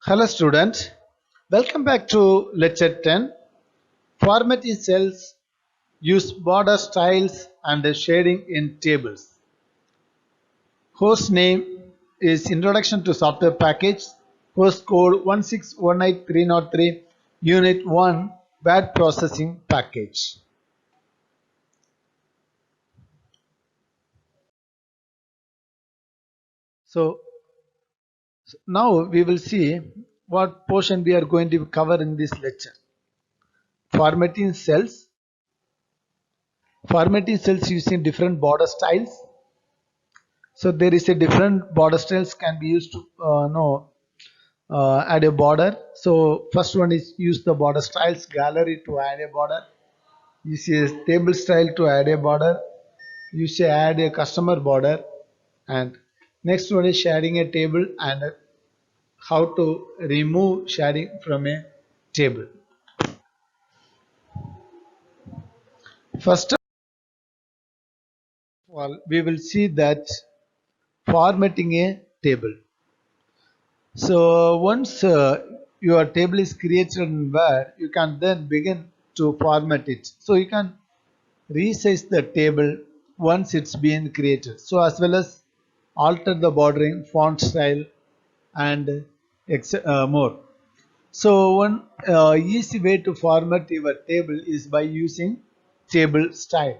Hello students, welcome back to lecture 10. Formatting cells, use border styles and shading in tables. Host name is Introduction to Software Package. Host code 1618303 Unit 1 Word Processing Package. So now we will see what portion we are going to cover in this lecture. Formatting cells. Formatting cells using different border styles. So there is a different border styles can be used to no add a border. So first one is use the border styles gallery to add a border. Use a table style to add a border. Use a add a customer border, and next one is shading a table and how to remove shading from a table. First of all, we will see that formatting a table. So once your table is created in Word, you can then begin to format it. So you can resize the table once it's been created. So as well as alter the bordering, font style, and more. So one easy way to format your table is by using table style.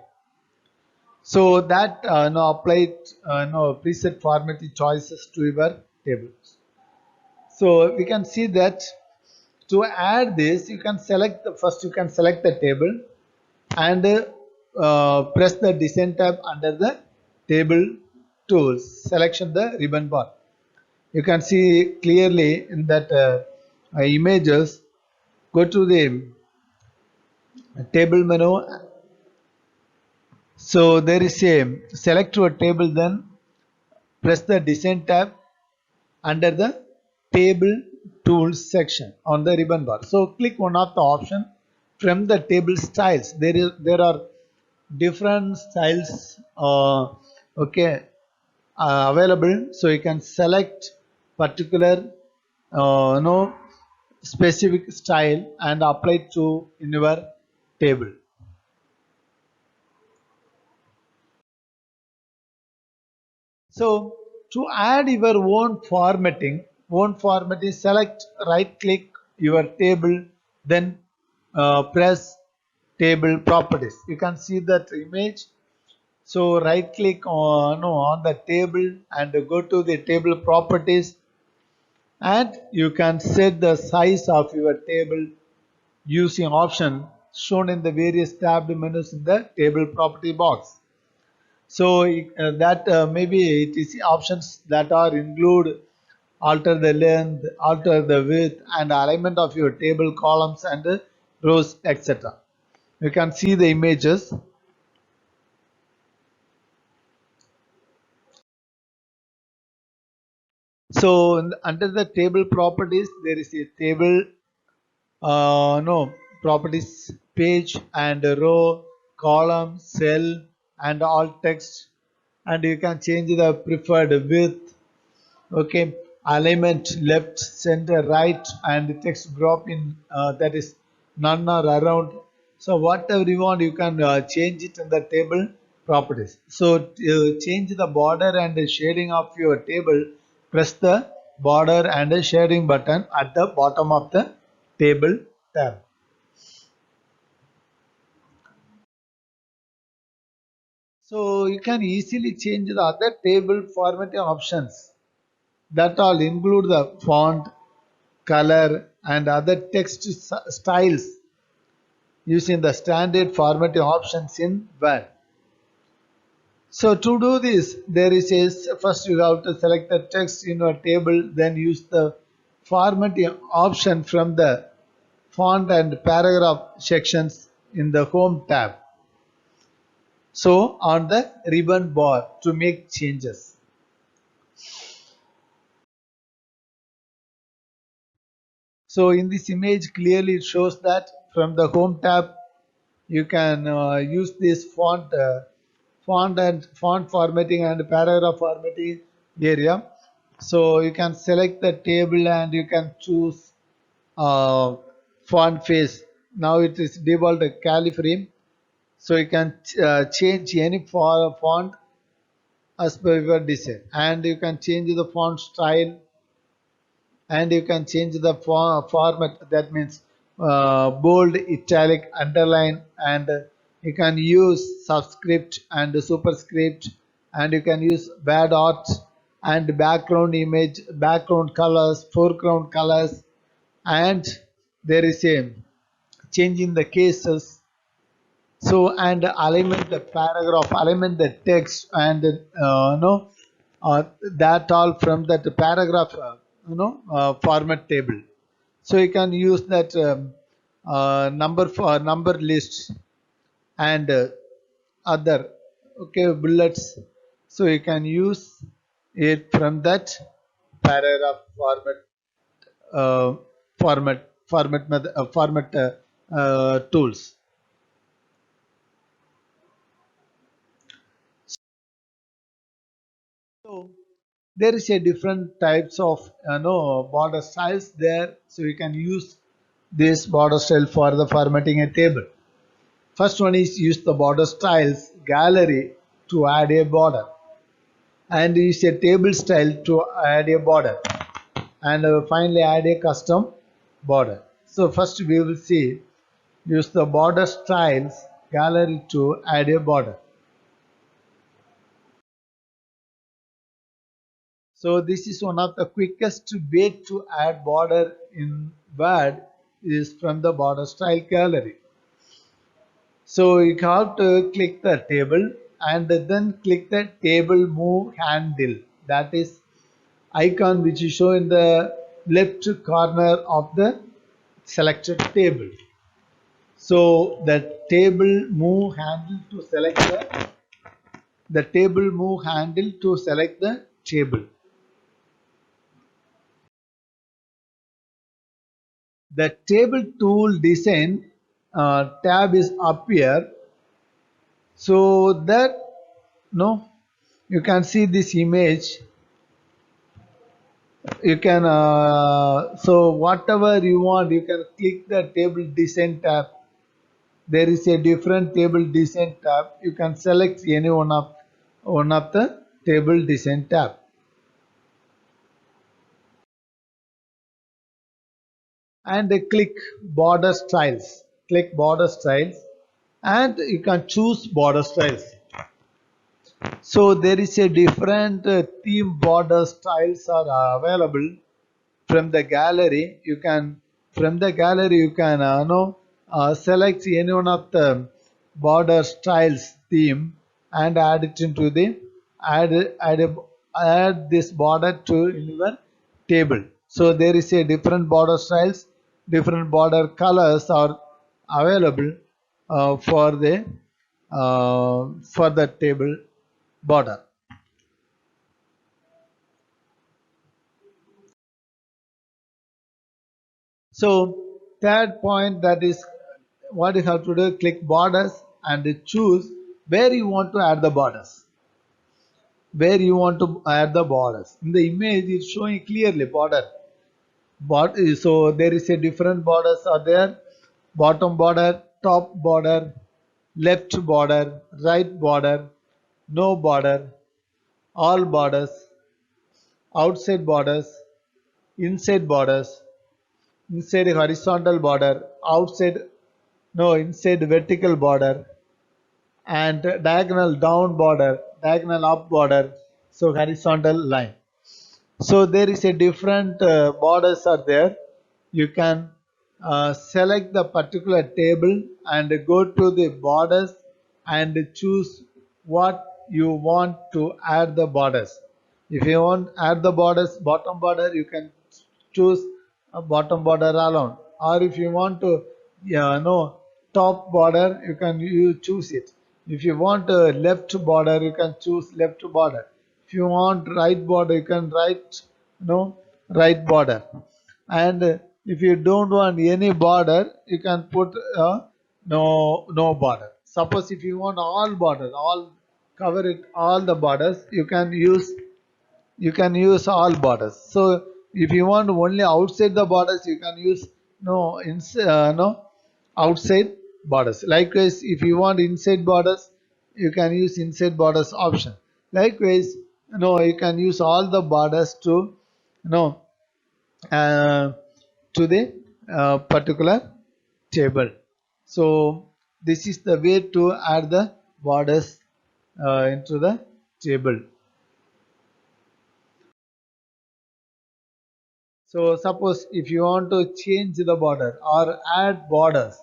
So that apply preset formatting choices to your table. So we can see that to add this you can select the first you can select the table and press the design tab under the table tools selection the ribbon bar. You can see clearly in that images. Go to the table menu. So there is a select your table, then press the design tab under the table tools section on the ribbon bar. So click one of the option from the table styles. There are different styles available. So you can select particular no specific style and apply it to in your table. So to add your own formatting, select right click your table, then press table properties. You can see that image. So right click on the table and go to the table properties, and you can set the size of your table using option shown in the various tabbed menus in the table property box. So that maybe it is options that are include alter the length, alter the width and alignment of your table columns and rows, etc. You can see the images. So under the table properties there is a table no properties page and row, column, cell and alt text, and you can change the preferred width. Okay, alignment left, center, right, and text drop in that is none or around. So whatever you want, you can change it in the table properties. So change the border and the shading of your table. Press the border and the shading button at the bottom of the table tab. So you can easily change the other table formatting options that all include the font, color and other text styles using the standard formatting options in Word. So to do this, there is a first you have to select the text in your table, then use the formatting option from the font and paragraph sections in the home tab. So on the ribbon bar to make changes. So in this image clearly it shows that from the home tab you can use this font and font formatting and paragraph formatting area. So you can select the table and you can choose uh, font face. Now it is default califrame, so you can change any font as per your design, and you can change the font style, and you can change the format. That means bold, italic, underline, and you can use subscript and superscript, and you can use bad art and background image, background colors, foreground colors, and there is a change in the cases. So and alignment the paragraph, alignment the text, and that all from that paragraph format table. So you can use that number for number list and other bullets. So you can use it from that paragraph uh, format tools. So there is a different types of border styles there. So you can use this border style for the formatting a table. First one is use the border styles gallery to add a border, and use a table style to add a border, and finally add a custom border. So first we will see use the border styles gallery to add a border. So this is one of the quickest way to add border in Word is from the border style gallery. So you have to click the table and then click the table move handle. That is icon which is shown in the left corner of the selected table. So the table move handle to select the table move handle to select the table. The table tool design tab is up here, so that no you can see this image. You can so whatever you want, you can click the table design tab. There is a different table design tab. You can select any one of the table design tab, and click border styles. Click border styles, and you can choose border styles. So there is a different theme border styles are available from the gallery. You can from the gallery you can select any one of the border styles theme and add it into the add add a, add this border to in your table. So there is a different border styles, different border colors are available for the table border. So third point, that is what you have to do, click borders and choose where you want to add the borders. Where you want to add the borders. In the image it's showing clearly border. So there is a different borders are there. Bottom border, top border, left border, right border, no border, all borders, outside borders, inside borders, inside horizontal border, outside inside vertical border, and diagonal down border, diagonal up border, so horizontal line. So there is a different borders are there. You can select the particular table and go to the borders and choose what you want to add the borders. If you want add the borders, bottom border, you can choose a bottom border alone, or if you want to top border, you can choose it. If you want a left border, you can choose left border. If you want right border, you can right border. And if you don't want any border, you can put no border. Suppose if you want all borders, all cover it all the borders, you can use you can use all borders. So if you want only outside the borders, you can use no outside borders. Likewise, if you want inside borders, you can use inside borders option. Likewise, you can use all the borders to you know uh, to the particular table. So this is the way to add the borders into the table. So suppose if you want to change the border or add borders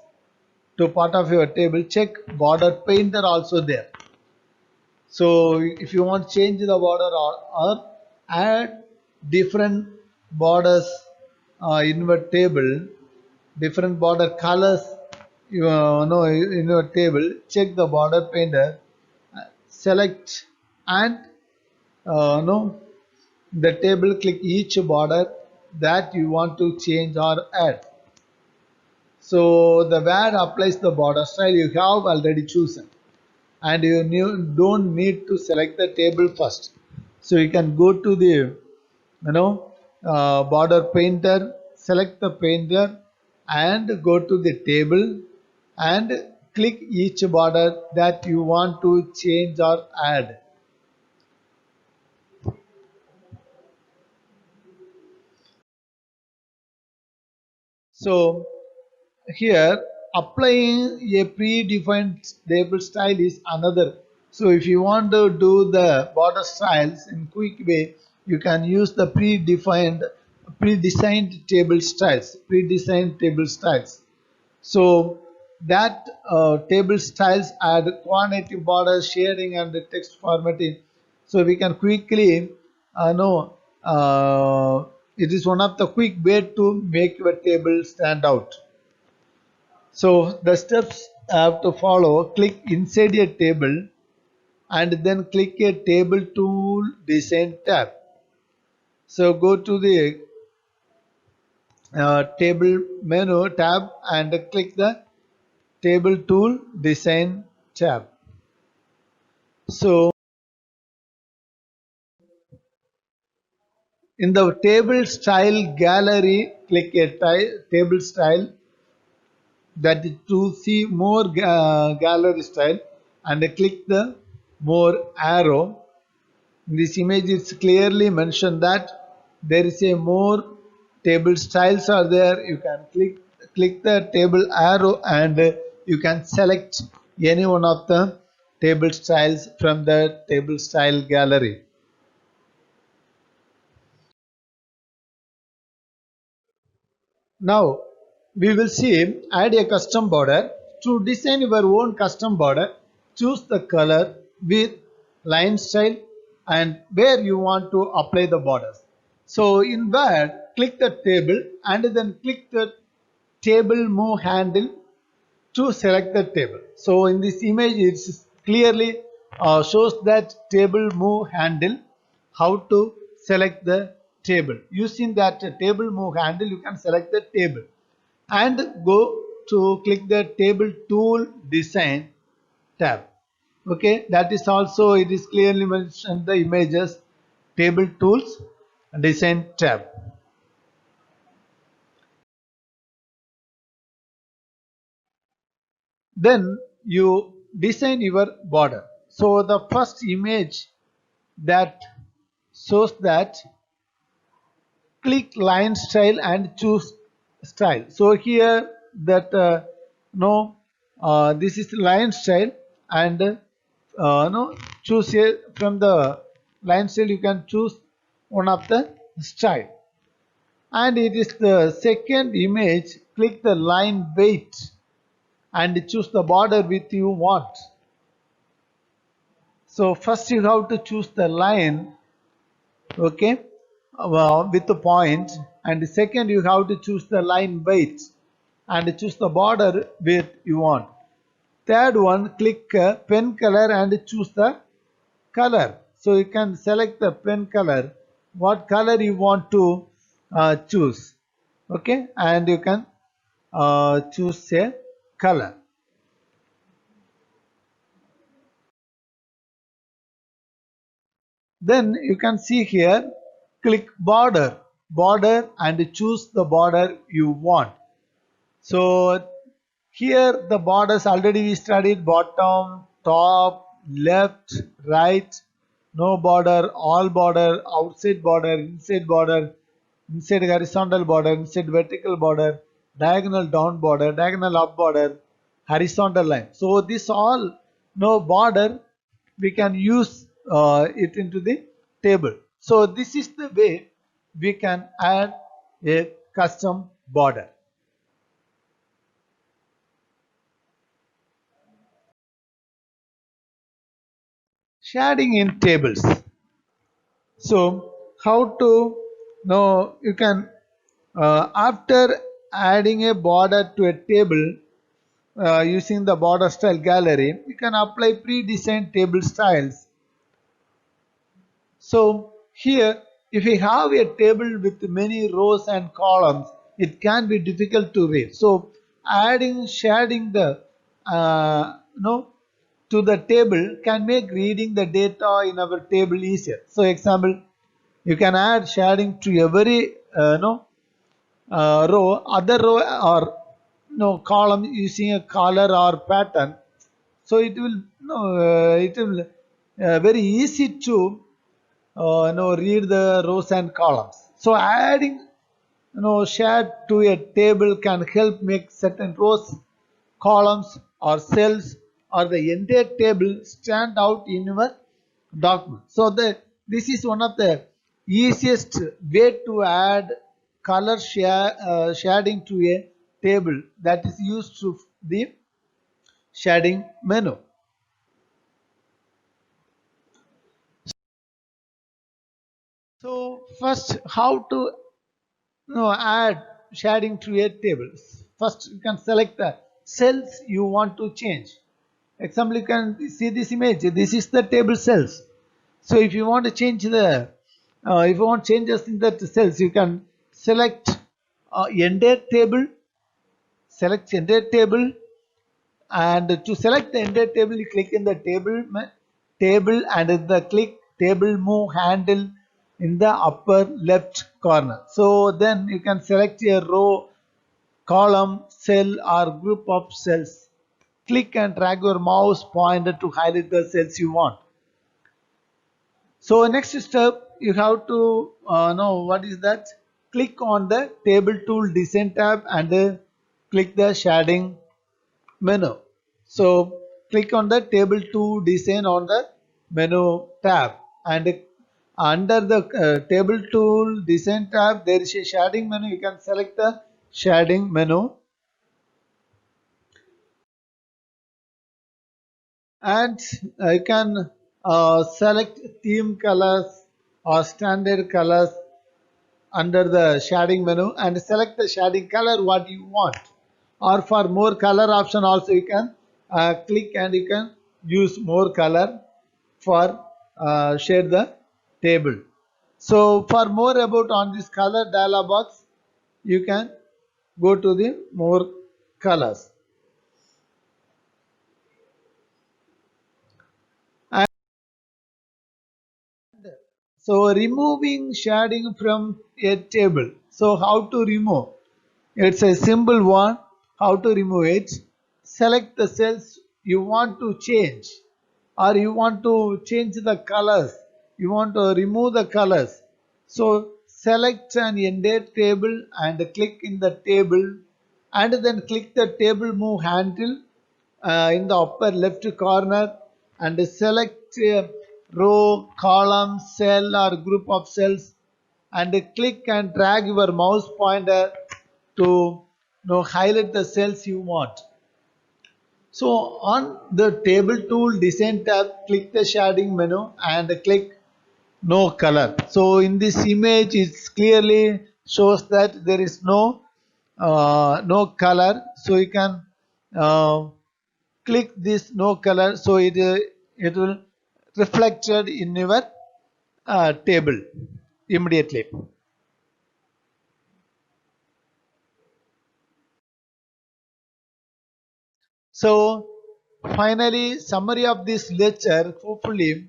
to part of your table, check border painter also there. So if you want to change the border or add different borders in your table, different border colors know in your table, check the border painter, select and no the table, click each border that you want to change or add. So the where applies the border style you have already chosen, and don't need to select the table first. So you can go to the border painter, select the painter, and go to the table and click each border that you want to change or add. So here applying a predefined table style is another. So if you want to do the border styles in quick way, you can use the pre-designed table styles. So that table styles add quantitative border shading and the text formatting. So we can quickly know it is one of the quick way to make your table stand out. So the steps I have to follow: click inside a table and then click a table tool design tab. So go to the table menu tab and click the table tool design tab. So in the table style gallery, click a table style, that is to see more gallery style, and click the more arrow. In this image, it's clearly mentioned that there is a more table styles are there. You can click the table arrow and you can select any one of the table styles from the table style gallery. Now we will see add a custom border. To design your own custom border, choose the color with line style and where you want to apply the borders. So in Word, click the table and then click the table move handle to select the table. So in this image, it clearly shows that table move handle, how to select the table. Using that table move handle, you can select the table and go to click the table tool design tab. Okay, that is also, it is clearly mentioned the images table tools design tab. Then you design your border. So the first image that shows that, click line style and choose style. So here that no this is line style and no choose here from the line style, you can choose one of the style, and it is the second image. Click the line weight and choose the border width you want. So first you have to choose the line, okay, with the point, and second you have to choose the line weight and choose the border width you want. Third one, click pen color and choose the color. So you can select the pen color, what color you want to choose, okay, and you can choose a color. Then you can see here, click border and choose the border you want. So here the borders already we studied: bottom, top, left, right, no border, all border, outside border, inside horizontal border, inside vertical border, diagonal down border, diagonal up border, horizontal line. So this all no border we can use it into the table. So this is the way we can add a custom border. Shading in tables. So how to know you can after adding a border to a table using the border style gallery, you can apply pre-designed table styles. So here, if you have a table with many rows and columns, it can be difficult to read. So adding shading the no to the table can make reading the data in our table easier. So example, you can add shading to every no row, other row or no column using a color or pattern. So it will no it will very easy to read the rows and columns. So adding shade to a table can help make certain rows, columns or cells or the entire table stand out in your document. So this is one of the easiest way to add color shading to a table, that is used to the shading menu. So first, how to add shading to a table. First, you can select the cells you want to change. Example, you can see this image. This is the table cells. So if you want to change if you want changes in that cells, you can select entire table, select entire table, and to select the entire table, you click in the table and the click table move handle in the upper left corner. So then you can select a row, column, cell or group of cells. Click and drag your mouse pointer to highlight the cells you want. So next step, you have to know what is that. Click on the table tool design tab and click the shading menu. So click on the table to design on the menu tab, and under the table tool design tab there is a shading menu. You can select the shading menu, and you can select theme colors or standard colors under the shading menu and select the shading color what you want, or for more color option also you can click and you can use more color for shade the table. So for more about on this color dialog box, you can go to the more colors. And so removing shading from a table. So how to remove? It's a simple one. How to remove it? Select the cells you want to change, or you want to change the colors. You want to remove the colors. So select an entire table and click in the table, and then click the table move handle in the upper left corner and select a row, column, cell or group of cells, and click and drag your mouse pointer to highlight the cells you want. So on the table tool design tab, click the shading menu and click no color. So in this image it clearly shows that there is no color. So you can uh, click this no color, so it will reflected in your table immediately. So finally, summary of this lecture. Hopefully,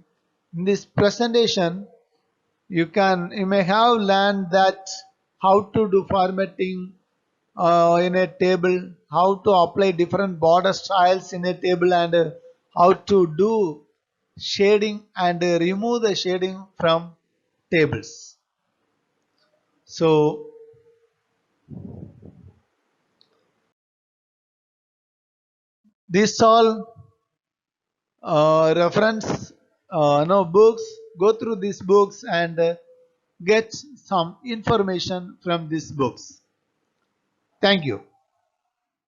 In this presentation, you may have learned that how to do formatting in a table, how to apply different border styles in a table, and how to do shading and remove the shading from tables. So this all reference no books. Go through these books and get some information from these books. Thank you.